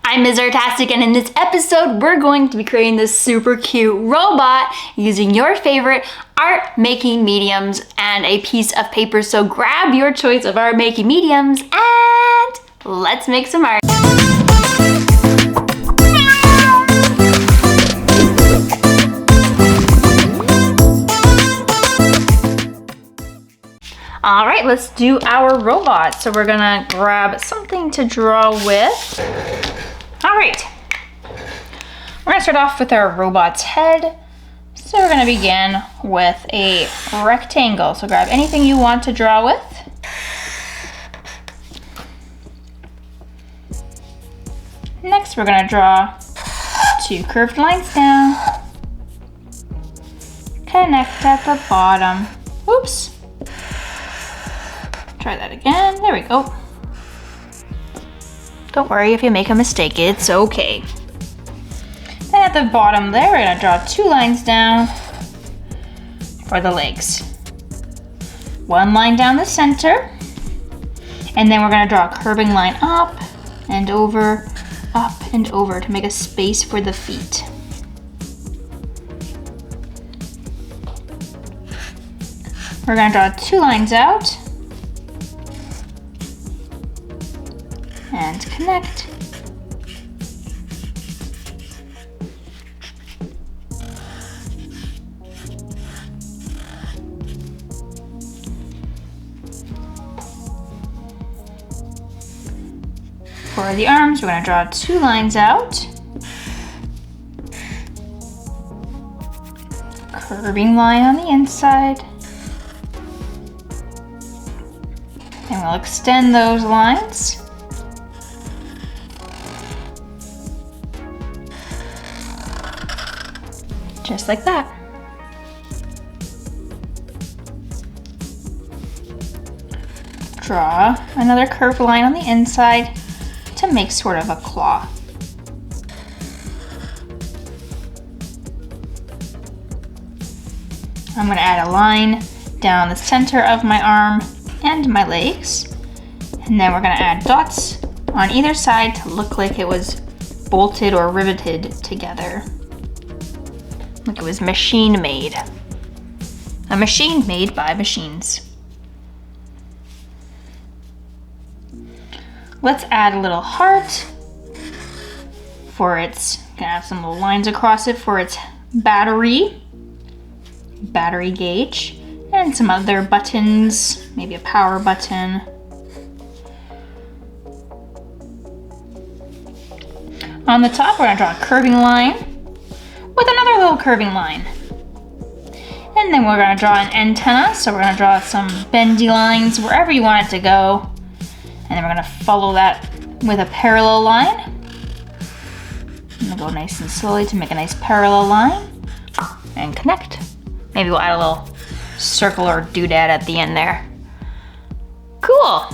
I'm Ms Artastic, and in this episode, we're going to be creating this super cute robot using your favorite art making mediums and a piece of paper. So grab your choice of art making mediums and let's make some art. All right, let's do our robot. So we're gonna grab something to draw with. All right, we're gonna start off with our robot's head. So we're gonna begin with a rectangle. So grab anything you want to draw with. Next, we're gonna draw two curved lines down. Connect at the bottom. Whoops. Try that again. There we go. Don't worry if you make a mistake, it's okay. Then at the bottom there, we're gonna draw two lines down for the legs. One line down the center, and then we're gonna draw a curving line up and over to make a space for the feet. We're gonna draw two lines out and connect. For the arms, we're going to draw two lines out. Curving line on the inside. And we'll extend those lines. Just like that. Draw another curved line on the inside to make sort of a claw. I'm going to add a line down the center of my arm and my legs. And then we're going to add dots on either side to look like it was bolted or riveted together. Like it was machine made. A machine made by machines. Let's add a little heart for its, gonna have some little lines across it for its battery gauge, and some other buttons, maybe a power button. On the top, we're gonna draw a curving line with another little curving line. And then we're gonna draw an antenna, so we're gonna draw some bendy lines wherever you want it to go. And then we're gonna follow that with a parallel line. I'm gonna go nice and slowly to make a nice parallel line and connect. Maybe we'll add a little circle or doodad at the end there. Cool.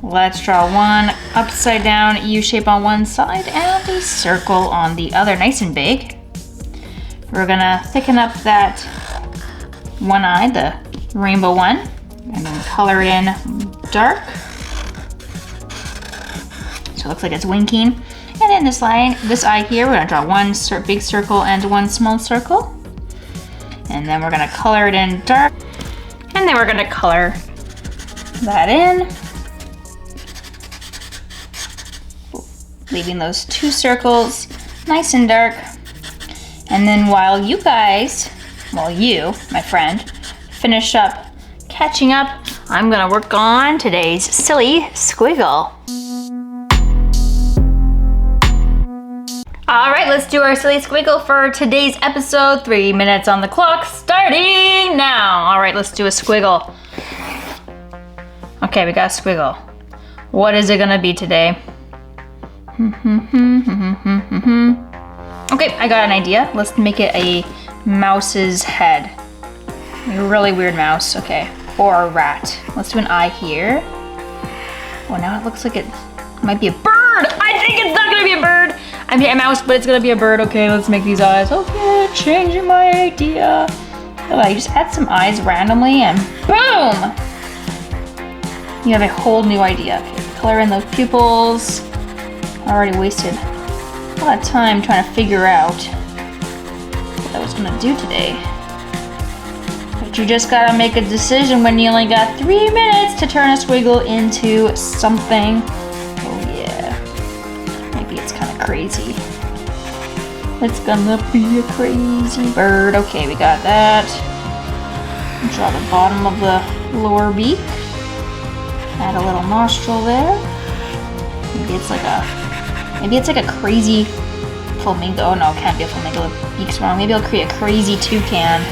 Let's draw one upside down U shape on one side and a circle on the other, nice and big. We're gonna thicken up that one eye, the rainbow one, and then color it in dark. So it looks like it's winking. And then this eye here, we're gonna draw one big circle and one small circle. And then we're gonna color it in dark. And then we're gonna color that in. Leaving those two circles nice and dark. And then while you, my friend, finish up catching up, I'm gonna work on today's Silly Squiggle. All right, let's do our Silly Squiggle for today's episode. 3 minutes on the clock, starting now. All right, let's do a squiggle. Okay, we got a squiggle. What is it gonna be today? Okay, I got an idea. Let's make it a mouse's head. A really weird mouse, okay. Or a rat. Let's do an eye here. Oh, now it looks like it might be a bird. I think it's not gonna be a bird. I mean a mouse, but it's gonna be a bird. Okay, let's make these eyes. Okay, changing my idea. Oh, you just add some eyes randomly and boom! You have a whole new idea. Okay, color in those pupils. I already wasted a lot of time trying to figure out what I was gonna do today. But you just gotta make a decision when you only got 3 minutes to turn a squiggle into something. Oh yeah, maybe it's kind of crazy. It's gonna be a crazy bird. Okay, we got that. Draw the bottom of the lower beak. Add a little nostril there. Maybe it's like a crazy flamingo. Oh no, it can't be a flamingo. The beak's wrong. Maybe I'll create a crazy toucan.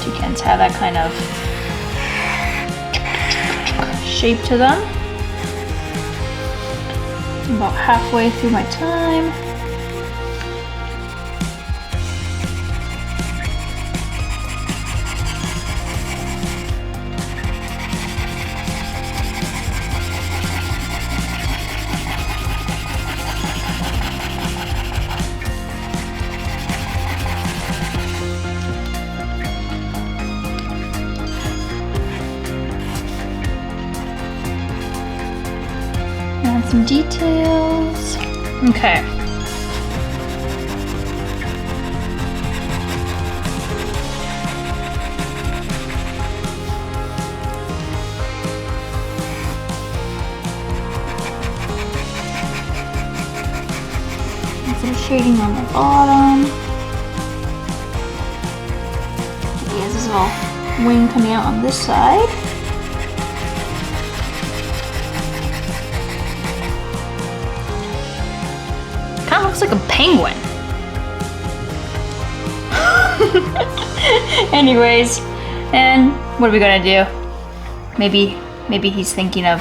Toucans have that kind of shape to them. I'm about halfway through my time. Add some details. Okay. Add some shading on the bottom. He has his little wing coming out on this side. Kind of looks like a penguin. Anyways, and what are we gonna do? Maybe he's thinking of,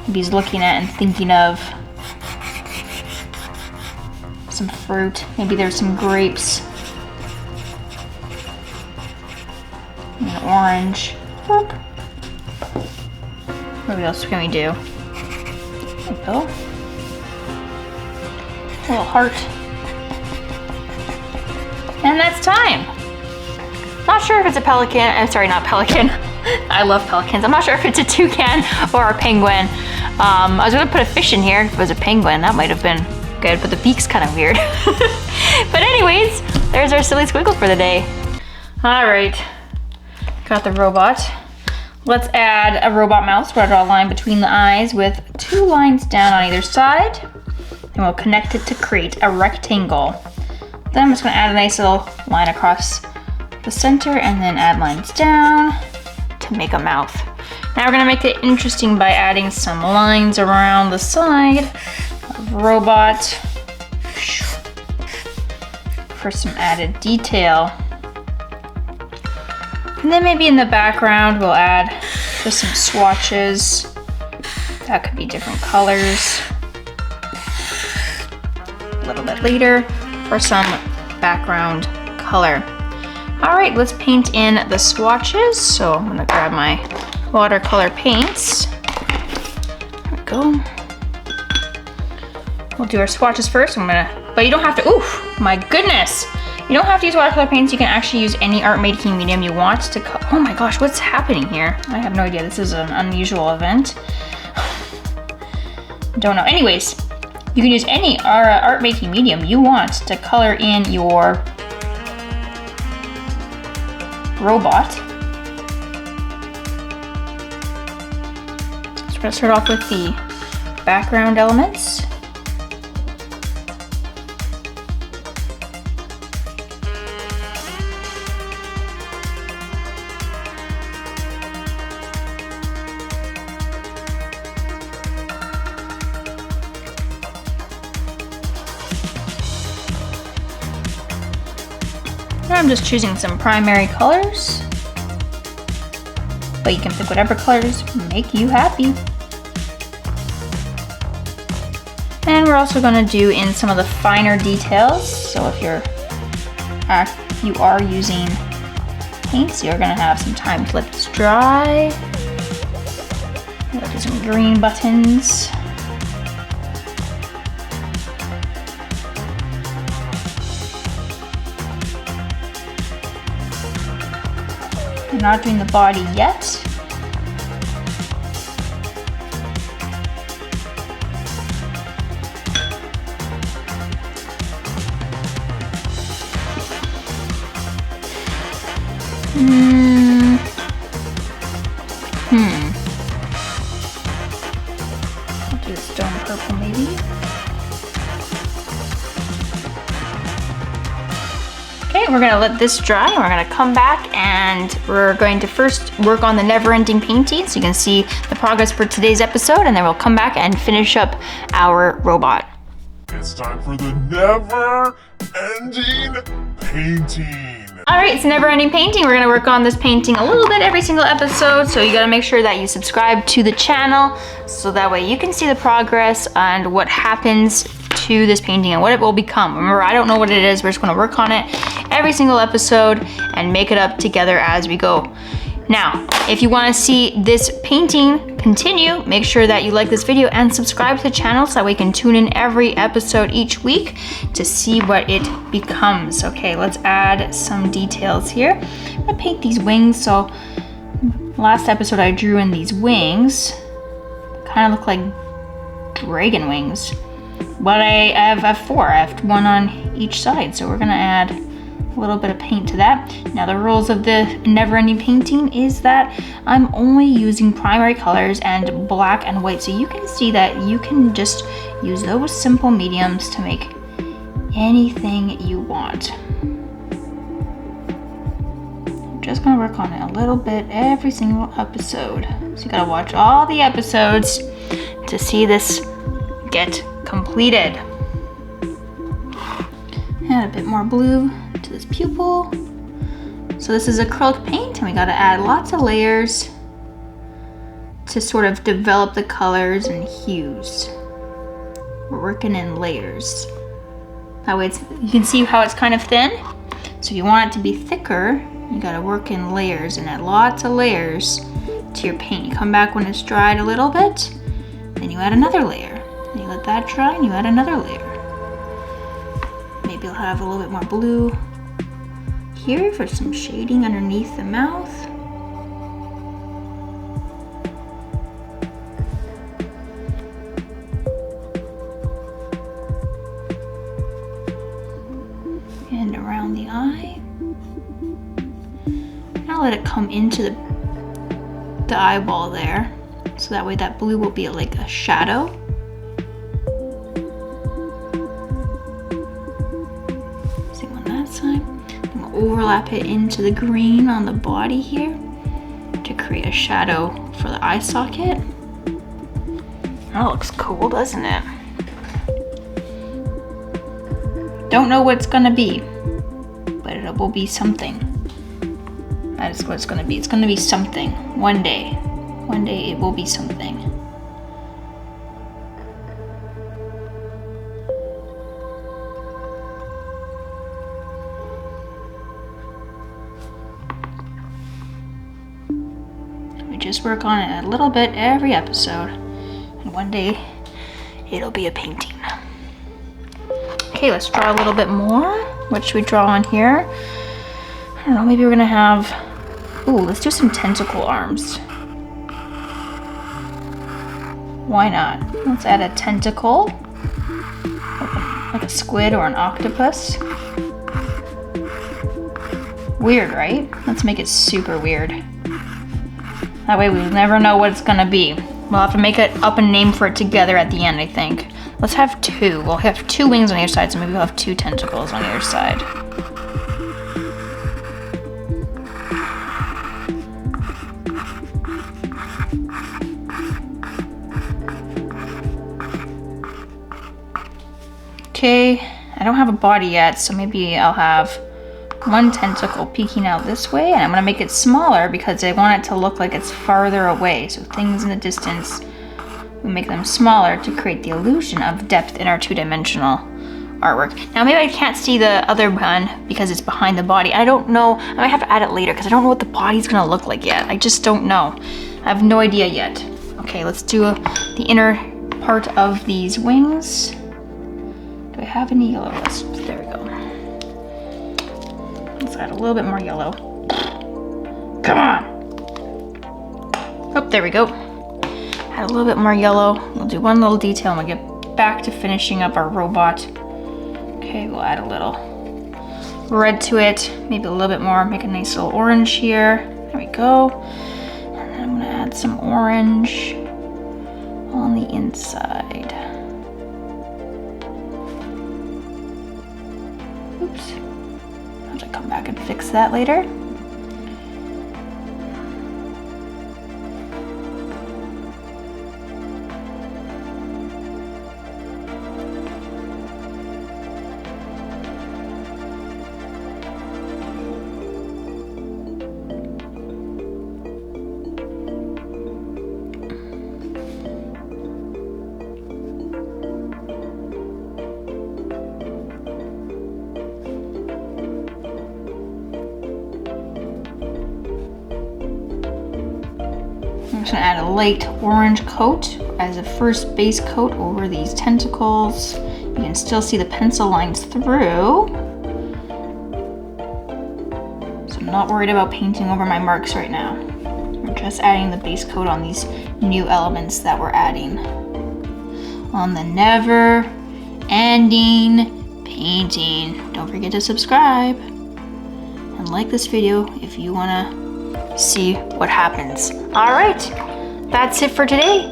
maybe he's looking at and thinking of some fruit. Maybe there's some grapes. And an orange. Whoop. What else can we do? There we go. A little heart. And that's time. Not sure if it's a pelican. I'm sorry, not pelican. I love pelicans. I'm not sure if it's a toucan or a penguin. I was gonna put a fish in here if it was a penguin. That might have been good, but the beak's kind of weird. But anyways, there's our silly squiggle for the day. All right, got the robot. Let's add a robot mouth. We're gonna draw a line between the eyes with 2 lines down on either side. And we'll connect it to create a rectangle. Then I'm just gonna add a nice little line across the center and then add lines down to make a mouth. Now we're gonna make it interesting by adding some lines around the side of the robot for some added detail. And then maybe in the background we'll add just some swatches. That could be different colors. A little bit later for some background color. All right, let's paint in the swatches. So I'm gonna grab my watercolor paints. There we go. We'll do our swatches first. But you don't have to, oof, my goodness. You don't have to use watercolor paints. You can actually use any art making medium you want to oh my gosh, what's happening here? I have no idea. This is an unusual event. Don't know. Anyways, you can use any art making medium you want to color in your robot. So we're gonna start off with the background elements. I'm just choosing some primary colors, but you can pick whatever colors make you happy. And we're also going to do in some of the finer details. So if you are using paints, you're going to have some time to let this dry. We'll do some green buttons. We're not doing the body yet. I'll do stone purple maybe. Okay, we're gonna let this dry. We're gonna come back and we're going to first work on the never-ending painting so you can see the progress for today's episode, and then we'll come back and finish up our robot. It's time for the never-ending painting. All right, it's never-ending painting. We're gonna work on this painting a little bit every single episode, so you gotta make sure that you subscribe to the channel so that way you can see the progress and what happens to this painting and what it will become. Remember, I don't know what it is. We're just gonna work on it every single episode and make it up together as we go. Now, if you wanna see this painting continue, make sure that you like this video and subscribe to the channel so that we can tune in every episode each week to see what it becomes. Okay, let's add some details here. I'm gonna paint these wings. So last episode I drew in these wings. Kind of look like dragon wings. But I have four. I have one on each side. So we're gonna add a little bit of paint to that. Now the rules of the never-ending painting is that I'm only using primary colors and black and white, so you can see that you can just use those simple mediums to make anything you want. I'm just gonna work on it a little bit every single episode, so you gotta watch all the episodes to see this get completed. Add a bit more blue to this pupil. So this is acrylic paint, and we gotta add lots of layers to sort of develop the colors and hues. We're working in layers. That way you can see how it's kind of thin. So if you want it to be thicker, you gotta work in layers and add lots of layers to your paint. You come back when it's dried a little bit, then you add another layer. Then you let that dry and you add another layer. Maybe you'll have a little bit more blue here for some shading underneath the mouth. And around the eye. Now let it come into the eyeball there. So that way that blue will be like a shadow. Overlap it into the green on the body here to create a shadow for the eye socket. That looks cool, doesn't it? Don't know what it's gonna be, but it will be something. That is what it's gonna be. It's gonna be something one day. One day it will be something. Just work on it a little bit every episode, and one day it'll be a painting. Okay, let's draw a little bit more. What should we draw on here? I don't know, maybe we're gonna have, let's do some tentacle arms. Why not? Let's add a tentacle, like a squid or an octopus. Weird, right? Let's make it super weird. That way we never know what it's gonna be. We'll have to make it up a name for it together at the end, I think. Let's have two. We'll have two wings on either side, so maybe we'll have two tentacles on either side. Okay, I don't have a body yet, so maybe I'll have one tentacle peeking out this way, and I'm gonna make it smaller because I want it to look like it's farther away. So things in the distance, we make them smaller to create the illusion of depth in our two-dimensional artwork. Now maybe I can't see the other one because it's behind the body. I don't know, I might have to add it later because I don't know what the body's gonna look like yet. I just don't know. I have no idea yet. Okay, let's do the inner part of these wings. Do I have any yellow? There we go. Let's add a little bit more yellow. Come on. Oh, there we go. Add a little bit more yellow. We'll do one little detail and we'll get back to finishing up our robot. Okay, we'll add a little red to it, maybe a little bit more, make a nice little orange here. There we go. And then I'm gonna add some orange on the inside. Oops. I'll have to come back and fix that later. I'm just gonna add a light orange coat as a first base coat over these tentacles. You can still see the pencil lines through. So I'm not worried about painting over my marks right now. We're just adding the base coat on these new elements that we're adding. On the never ending painting. Don't forget to subscribe and like this video if you wanna see what happens. All right, that's it for today.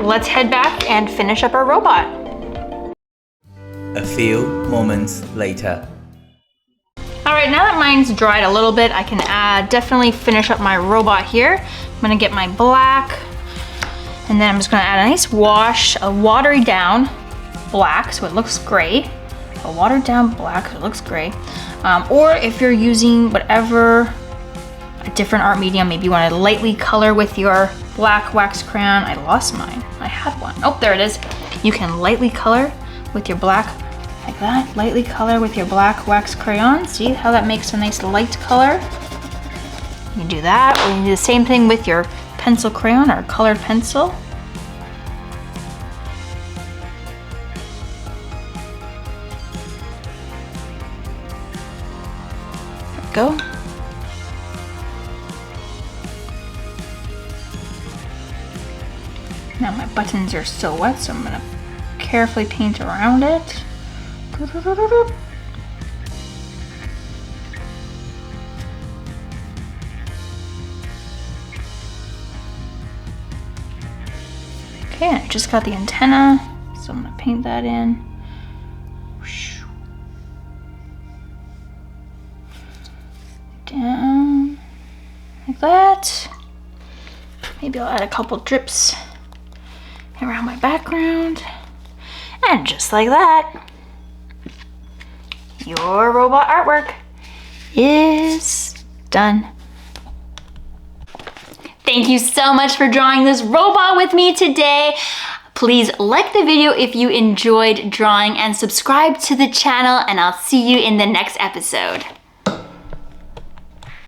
Let's head back and finish up our robot. A few moments later. All right, now that mine's dried a little bit, I can definitely finish up my robot here. I'm gonna get my black, and then I'm just gonna add a nice wash, a watery down black so it looks gray. A watered down black so it looks gray. Or if you're using whatever a different art medium, maybe you want to lightly color with your black wax crayon. I lost mine. I had one. Oh, there it is. You can lightly color with your black, like that. Lightly color with your black wax crayon. See how that makes a nice light color? You can do that. Or you can do the same thing with your pencil crayon or colored pencil. There we go. Now my buttons are still wet, so I'm gonna carefully paint around it. Okay, I just got the antenna, so I'm gonna paint that in. Down, like that. Maybe I'll add a couple drips around my background. And just like that, your robot artwork is done. Thank you so much for drawing this robot with me today. Please like the video if you enjoyed drawing and subscribe to the channel, and I'll see you in the next episode.